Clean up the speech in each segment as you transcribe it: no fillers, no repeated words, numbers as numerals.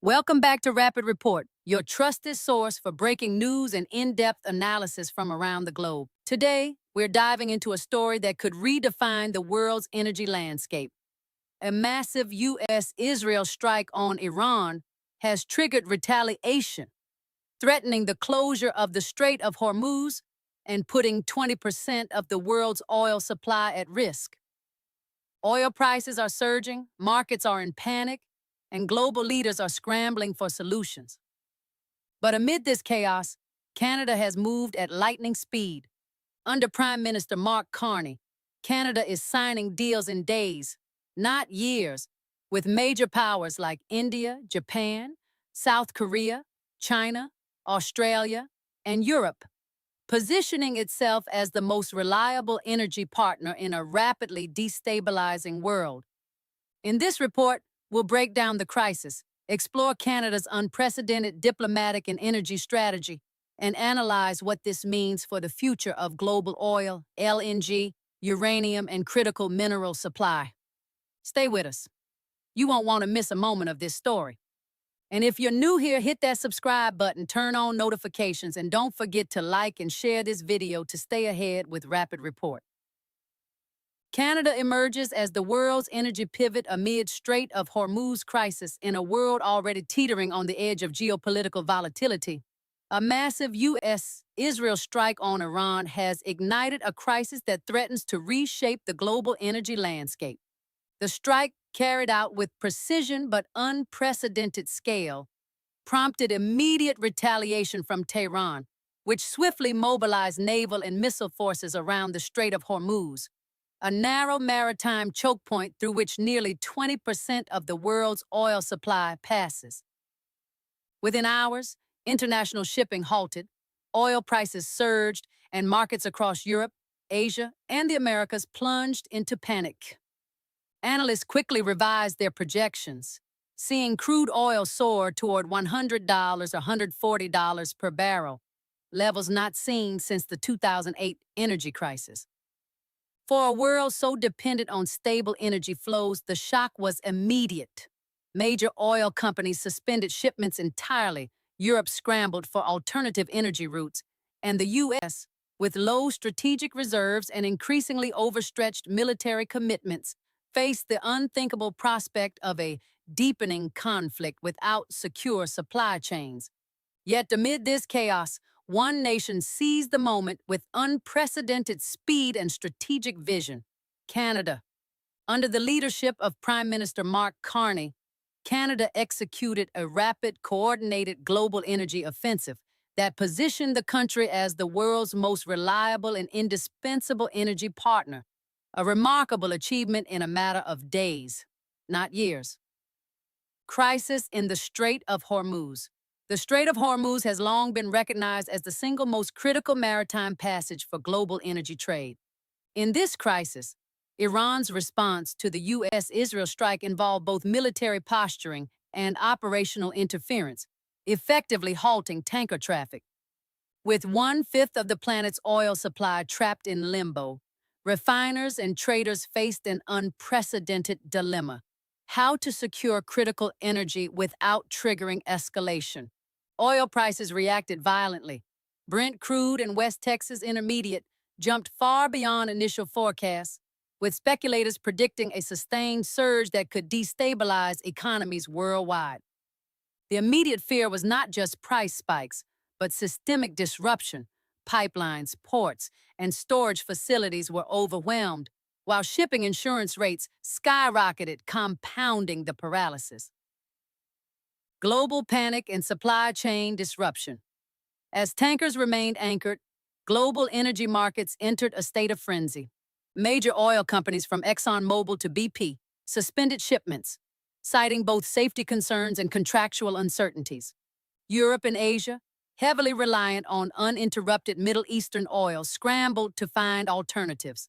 Welcome back to Rapid Report, your trusted source for breaking news and in-depth analysis from around the globe. Today, we're diving into a story that could redefine the world's energy landscape. A massive U.S.-Israel strike on Iran has triggered retaliation, threatening the closure of the Strait of Hormuz and putting 20% of the world's oil supply at risk. Oil prices are surging, markets are in panic, and global leaders are scrambling for solutions. But amid this chaos, Canada has moved at lightning speed. Under Prime Minister Mark Carney, Canada is signing deals in days, not years, with major powers like India, Japan, South Korea, China, Australia, and Europe, positioning itself as the most reliable energy partner in a rapidly destabilizing world. In this report, we'll break down the crisis, explore Canada's unprecedented diplomatic and energy strategy, and analyze what this means for the future of global oil, LNG, uranium, and critical mineral supply. Stay with us. You won't want to miss a moment of this story. And if you're new here, hit that subscribe button, turn on notifications, and don't forget to like and share this video to stay ahead with Rapid Report. Canada emerges as the world's energy pivot amid Strait of Hormuz crisis in a world already teetering on the edge of geopolitical volatility. A massive U.S.-Israel strike on Iran has ignited a crisis that threatens to reshape the global energy landscape. The strike, carried out with precision but unprecedented scale, prompted immediate retaliation from Tehran, which swiftly mobilized naval and missile forces around the Strait of Hormuz, a narrow maritime choke point through which nearly 20% of the world's oil supply passes. Within hours, international shipping halted, oil prices surged, and markets across Europe, Asia, and the Americas plunged into panic. Analysts quickly revised their projections, seeing crude oil soar toward $100 or $140 per barrel, levels not seen since the 2008 energy crisis. For a world so dependent on stable energy flows, the shock was immediate. Major oil companies suspended shipments entirely, Europe scrambled for alternative energy routes, and the U.S., with low strategic reserves and increasingly overstretched military commitments, faced the unthinkable prospect of a deepening conflict without secure supply chains. Yet amid this chaos, one nation seized the moment with unprecedented speed and strategic vision: Canada. Under the leadership of Prime Minister Mark Carney, Canada executed a rapid, coordinated global energy offensive that positioned the country as the world's most reliable and indispensable energy partner, a remarkable achievement in a matter of days, not years. Crisis in the Strait of Hormuz. The Strait of Hormuz has long been recognized as the single most critical maritime passage for global energy trade. In this crisis, Iran's response to the U.S.-Israel strike involved both military posturing and operational interference, effectively halting tanker traffic. With 1/5 of the planet's oil supply trapped in limbo, refiners and traders faced an unprecedented dilemma: how to secure critical energy without triggering escalation. Oil prices reacted violently. Brent crude and West Texas Intermediate jumped far beyond initial forecasts, with speculators predicting a sustained surge that could destabilize economies worldwide. The immediate fear was not just price spikes, but systemic disruption. Pipelines, ports, and storage facilities were overwhelmed, while shipping insurance rates skyrocketed, compounding the paralysis. Global panic and supply chain disruption. As tankers remained anchored, global energy markets entered a state of frenzy. Major oil companies from ExxonMobil to BP suspended shipments, citing both safety concerns and contractual uncertainties. Europe and Asia, heavily reliant on uninterrupted Middle Eastern oil, scrambled to find alternatives.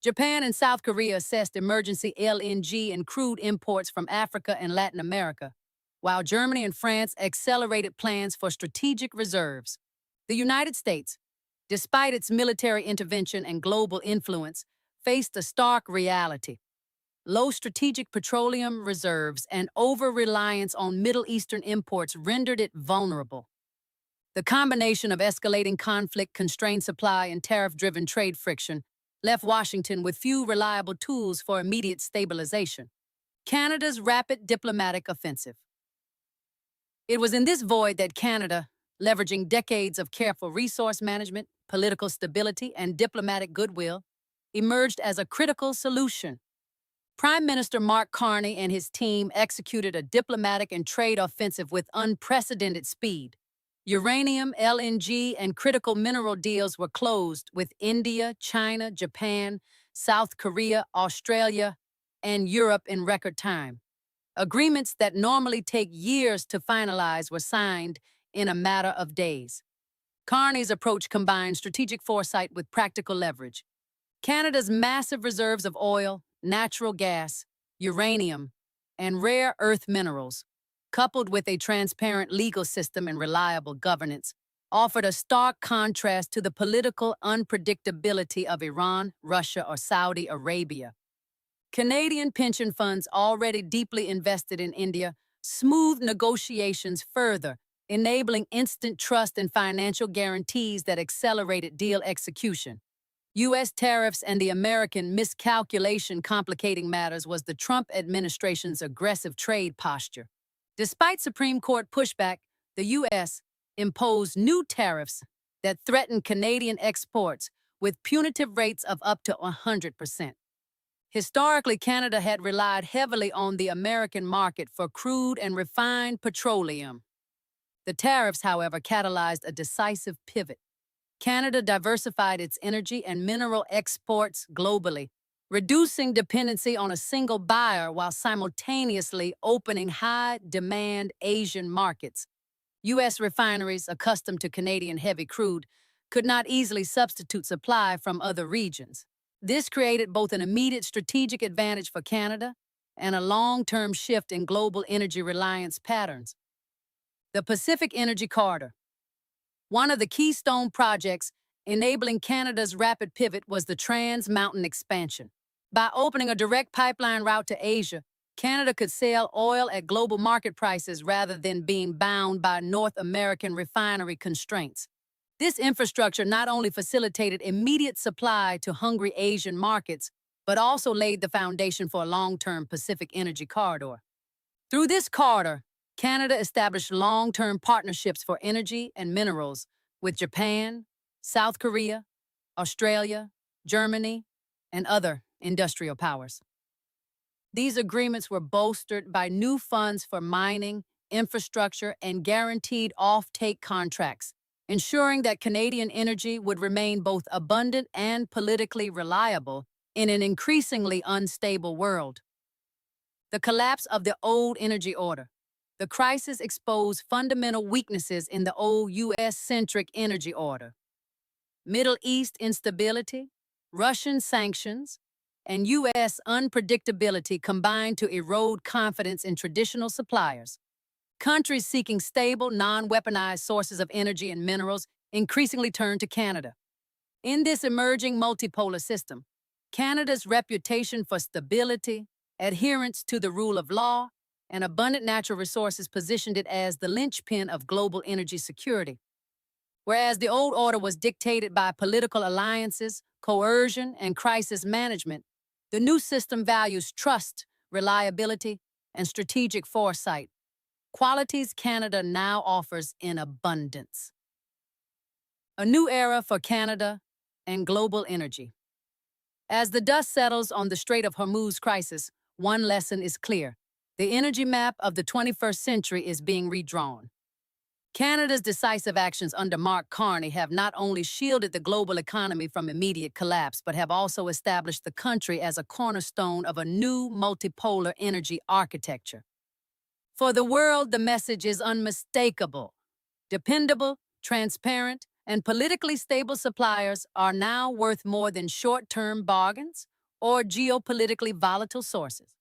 Japan and South Korea assessed emergency LNG and crude imports from Africa and Latin America, while Germany and France accelerated plans for strategic reserves. The United States, despite its military intervention and global influence, faced a stark reality. low strategic petroleum reserves and over-reliance on Middle Eastern imports rendered it vulnerable. The combination of escalating conflict, constrained supply, and tariff-driven trade friction left Washington with few reliable tools for immediate stabilization. Canada's rapid diplomatic offensive. It was in this void that Canada, leveraging decades of careful resource management, political stability, and diplomatic goodwill, emerged as a critical solution. Prime Minister Mark Carney and his team executed a diplomatic and trade offensive with unprecedented speed. Uranium, LNG, and critical mineral deals were closed with India, China, Japan, South Korea, Australia, and Europe in record time. Agreements that normally take years to finalize were signed in a matter of days. Carney's approach combined strategic foresight with practical leverage. Canada's massive reserves of oil, natural gas, uranium, and rare earth minerals, coupled with a transparent legal system and reliable governance, offered a stark contrast to the political unpredictability of Iran, Russia, or Saudi Arabia. Canadian pension funds already deeply invested in India smoothed negotiations further, enabling instant trust and financial guarantees that accelerated deal execution. U.S. tariffs and the American miscalculation complicating matters was the Trump administration's aggressive trade posture. Despite Supreme Court pushback, the U.S. imposed new tariffs that threatened Canadian exports with punitive rates of up to 100%. Historically, Canada had relied heavily on the American market for crude and refined petroleum. The tariffs, however, catalyzed a decisive pivot. Canada diversified its energy and mineral exports globally, reducing dependency on a single buyer while simultaneously opening high-demand Asian markets. U.S. refineries, accustomed to Canadian heavy crude, could not easily substitute supply from other regions. This created both an immediate strategic advantage for Canada and a long-term shift in global energy reliance patterns. The Pacific Energy Corridor. One of the keystone projects enabling Canada's rapid pivot was the Trans Mountain expansion. By opening a direct pipeline route to Asia, Canada could sell oil at global market prices rather than being bound by North American refinery constraints. This infrastructure not only facilitated immediate supply to hungry Asian markets, but also laid the foundation for a long-term Pacific Energy Corridor. Through this corridor, Canada established long-term partnerships for energy and minerals with Japan, South Korea, Australia, Germany, and other industrial powers. These agreements were bolstered by new funds for mining, infrastructure, and guaranteed off-take contracts, ensuring that Canadian energy would remain both abundant and politically reliable in an increasingly unstable world. The collapse of the old energy order. The crisis exposed fundamental weaknesses in the old U.S.-centric energy order. Middle East instability, Russian sanctions, and U.S. unpredictability combined to erode confidence in traditional suppliers. Countries seeking stable, non-weaponized sources of energy and minerals increasingly turned to Canada. In this emerging multipolar system, Canada's reputation for stability, adherence to the rule of law, and abundant natural resources positioned it as the linchpin of global energy security. Whereas the old order was dictated by political alliances, coercion, and crisis management, the new system values trust, reliability, and strategic foresight, qualities Canada now offers in abundance. A new era for Canada and global energy. As the dust settles on the Strait of Hormuz crisis, one lesson is clear. The energy map of the 21st century is being redrawn. Canada's decisive actions under Mark Carney have not only shielded the global economy from immediate collapse, but have also established the country as a cornerstone of a new multipolar energy architecture. For the world, the message is unmistakable. Dependable, transparent, and politically stable suppliers are now worth more than short-term bargains or geopolitically volatile sources.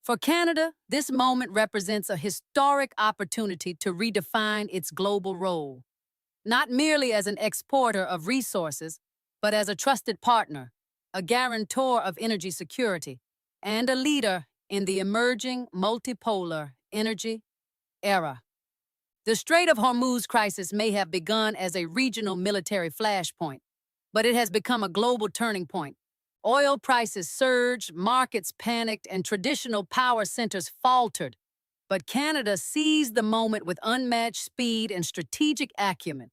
For Canada, this moment represents a historic opportunity to redefine its global role, not merely as an exporter of resources, but as a trusted partner, a guarantor of energy security, and a leader in the emerging multipolar energy era. The Strait of Hormuz crisis may have begun as a regional military flashpoint, but it has become a global turning point. Oil prices surged, markets panicked, and traditional power centers faltered. But Canada seized the moment with unmatched speed and strategic acumen.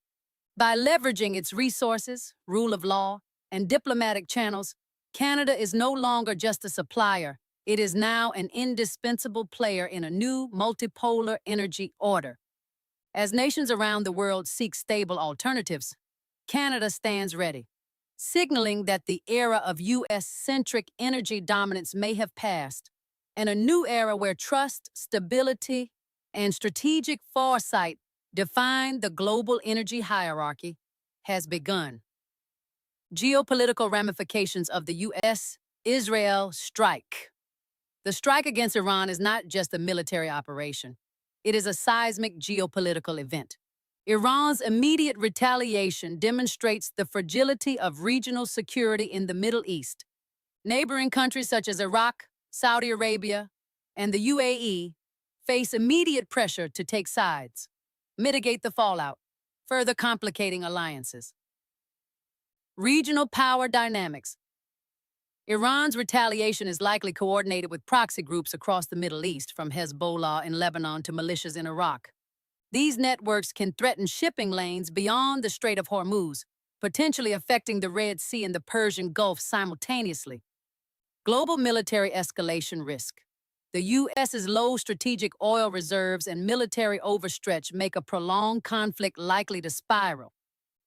By leveraging its resources, rule of law, and diplomatic channels, Canada is no longer just a supplier. It is now an indispensable player in a new multipolar energy order. As nations around the world seek stable alternatives, Canada stands ready, signaling that the era of U.S.-centric energy dominance may have passed, and a new era where trust, stability, and strategic foresight define the global energy hierarchy has begun. Geopolitical ramifications of the U.S.-Israel strike. The strike against Iran is not just a military operation. It is a seismic geopolitical event. Iran's immediate retaliation demonstrates the fragility of regional security in the Middle East. Neighboring countries such as Iraq, Saudi Arabia, and the UAE face immediate pressure to take sides, mitigate the fallout, further complicating alliances. Regional power dynamics. Iran's retaliation is likely coordinated with proxy groups across the Middle East, from Hezbollah in Lebanon to militias in Iraq. These networks can threaten shipping lanes beyond the Strait of Hormuz, potentially affecting the Red Sea and the Persian Gulf simultaneously. Global military escalation risk. The U.S.'s low strategic oil reserves and military overstretch make a prolonged conflict likely to spiral.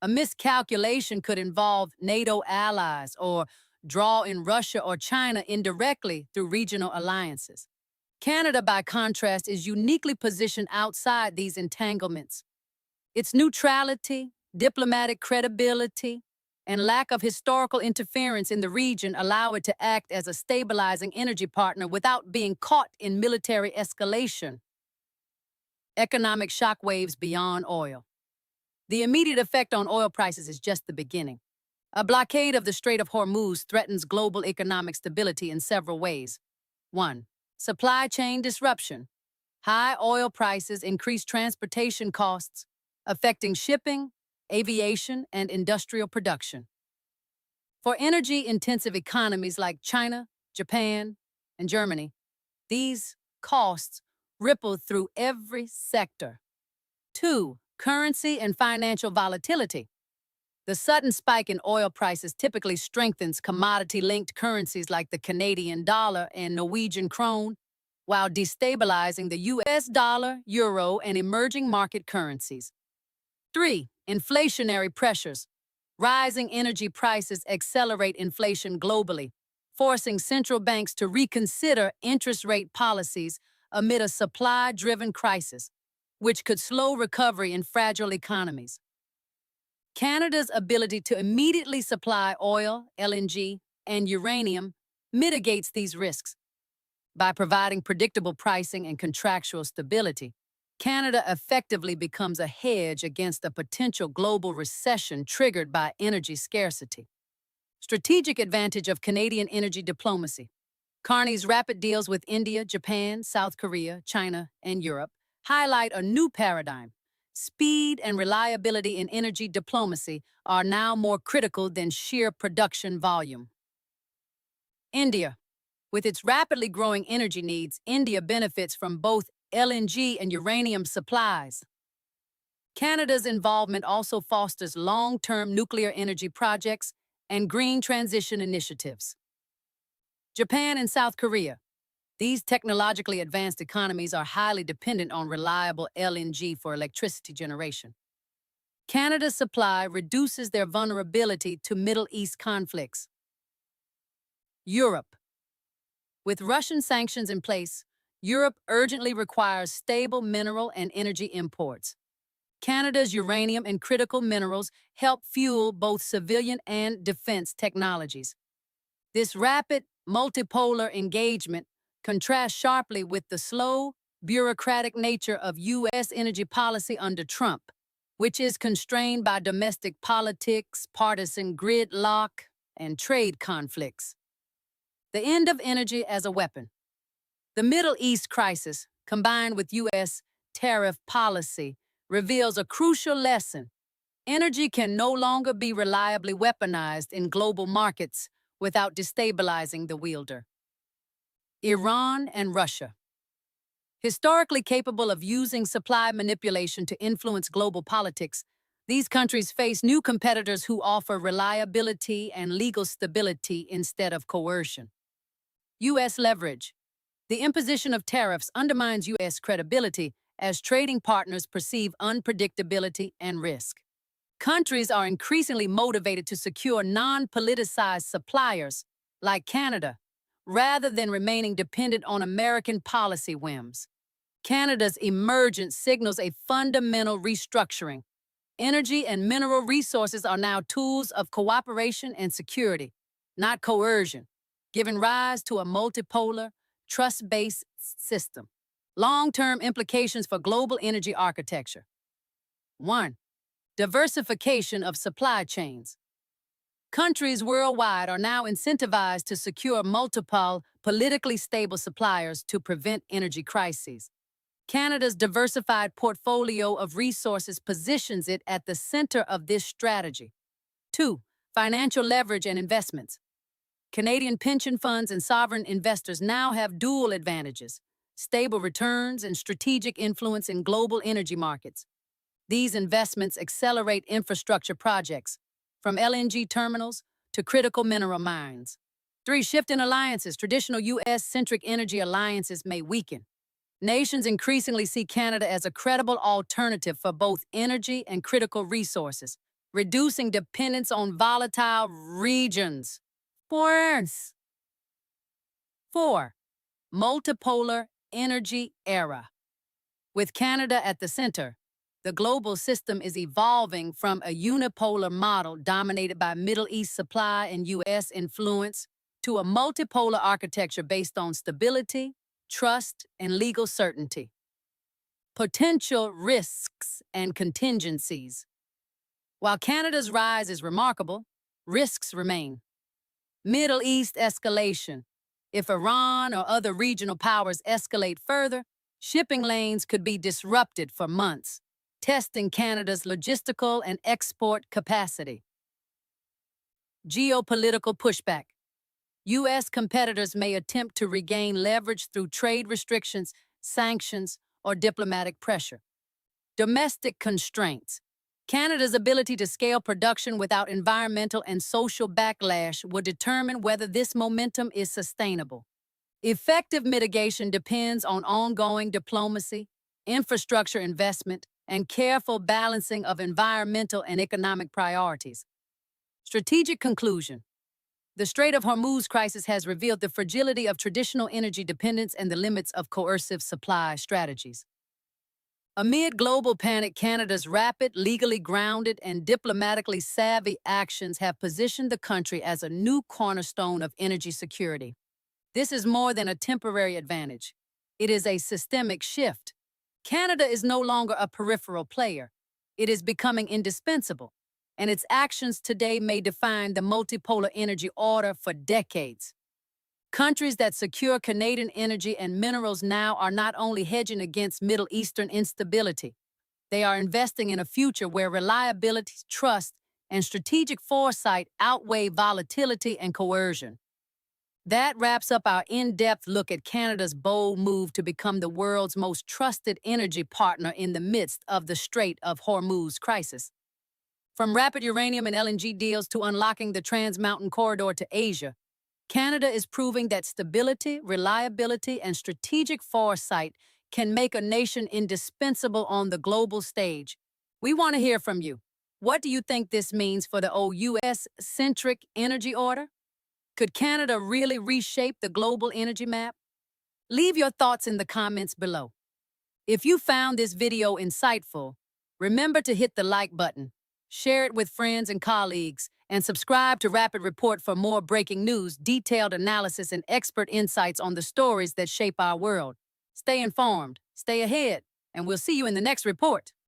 A miscalculation could involve NATO allies or draw in Russia or China indirectly through regional alliances. Canada, by contrast, is uniquely positioned outside these entanglements. Its neutrality, diplomatic credibility, and lack of historical interference in the region allow it to act as a stabilizing energy partner without being caught in military escalation. Economic shockwaves beyond oil. The immediate effect on oil prices is just the beginning. A blockade of the Strait of Hormuz threatens global economic stability in several ways. 1. Supply chain disruption. High oil prices increase transportation costs, affecting shipping, aviation, and industrial production. For energy-intensive economies like China, Japan, and Germany, these costs ripple through every sector. 2. Currency and financial volatility. The sudden spike in oil prices typically strengthens commodity-linked currencies like the Canadian dollar and Norwegian krone, while destabilizing the US dollar, euro, and emerging market currencies. 3. Inflationary pressures. Rising energy prices accelerate inflation globally, forcing central banks to reconsider interest rate policies amid a supply-driven crisis, which could slow recovery in fragile economies. Canada's ability to immediately supply oil, LNG, and uranium mitigates these risks. By providing predictable pricing and contractual stability, Canada effectively becomes a hedge against a potential global recession triggered by energy scarcity. Strategic advantage of Canadian energy diplomacy. Carney's rapid deals with India, Japan, South Korea, China, and Europe highlight a new paradigm. Speed and reliability in energy diplomacy are now more critical than sheer production volume. India. With its rapidly growing energy needs, India benefits from both LNG and uranium supplies. Canada's involvement also fosters long-term nuclear energy projects and green transition initiatives. Japan and South Korea. These technologically advanced economies are highly dependent on reliable LNG for electricity generation. Canada's supply reduces their vulnerability to Middle East conflicts. Europe. With Russian sanctions in place, Europe urgently requires stable mineral and energy imports. Canada's uranium and critical minerals help fuel both civilian and defense technologies. This rapid, multipolar engagement contrasts sharply with the slow, bureaucratic nature of U.S. energy policy under Trump, which is constrained by domestic politics, partisan gridlock, and trade conflicts. The end of energy as a weapon. The Middle East crisis, combined with U.S. tariff policy, reveals a crucial lesson. Energy can no longer be reliably weaponized in global markets without destabilizing the wielder. Iran and Russia. Historically capable of using supply manipulation to influence global politics, these countries face new competitors who offer reliability and legal stability instead of coercion. U.S. leverage. The imposition of tariffs undermines U.S. credibility as trading partners perceive unpredictability and risk. Countries are increasingly motivated to secure non-politicized suppliers, like Canada, rather than remaining dependent on American policy whims. Canada's emergence signals a fundamental restructuring. Energy and mineral resources are now tools of cooperation and security, not coercion, giving rise to a multipolar, trust-based system. Long-term implications for global energy architecture. 1. Diversification of supply chains. Countries worldwide are now incentivized to secure multiple, politically stable suppliers to prevent energy crises. Canada's diversified portfolio of resources positions it at the center of this strategy. 2. Financial leverage and investments. Canadian pension funds and sovereign investors now have dual advantages: stable returns and strategic influence in global energy markets. These investments accelerate infrastructure projects, from LNG terminals to critical mineral mines. 3. Shift in alliances. Traditional U.S.-centric energy alliances may weaken. Nations increasingly see Canada as a credible alternative for both energy and critical resources, reducing dependence on volatile regions. 4. Multipolar energy era. With Canada at the center, the global system is evolving from a unipolar model dominated by Middle East supply and U.S. influence to a multipolar architecture based on stability, trust, and legal certainty. Potential risks and contingencies. While Canada's rise is remarkable, risks remain. Middle East escalation. If Iran or other regional powers escalate further, shipping lanes could be disrupted for months, testing Canada's logistical and export capacity. Geopolitical pushback. U.S. competitors may attempt to regain leverage through trade restrictions, sanctions, or diplomatic pressure. Domestic constraints. Canada's ability to scale production without environmental and social backlash will determine whether this momentum is sustainable. Effective mitigation depends on ongoing diplomacy, infrastructure investment, and careful balancing of environmental and economic priorities. Strategic conclusion. The Strait of Hormuz crisis has revealed the fragility of traditional energy dependence and the limits of coercive supply strategies. Amid global panic, Canada's rapid, legally grounded, and diplomatically savvy actions have positioned the country as a new cornerstone of energy security. This is more than a temporary advantage. It is a systemic shift. Canada is no longer a peripheral player. It is becoming indispensable, and its actions today may define the multipolar energy order for decades. Countries that secure Canadian energy and minerals now are not only hedging against Middle Eastern instability, they are investing in a future where reliability, trust, and strategic foresight outweigh volatility and coercion. That wraps up our in-depth look at Canada's bold move to become the world's most trusted energy partner in the midst of the Strait of Hormuz crisis. From rapid uranium and LNG deals to unlocking the Trans-Mountain Corridor to Asia, Canada is proving that stability, reliability, and strategic foresight can make a nation indispensable on the global stage. We want to hear from you. What do you think this means for the old U.S.-centric energy order? Could Canada really reshape the global energy map? Leave your thoughts in the comments below. If you found this video insightful, remember to hit the like button, share it with friends and colleagues, and subscribe to Rapid Report for more breaking news, detailed analysis, and expert insights on the stories that shape our world. Stay informed, stay ahead, and we'll see you in the next report.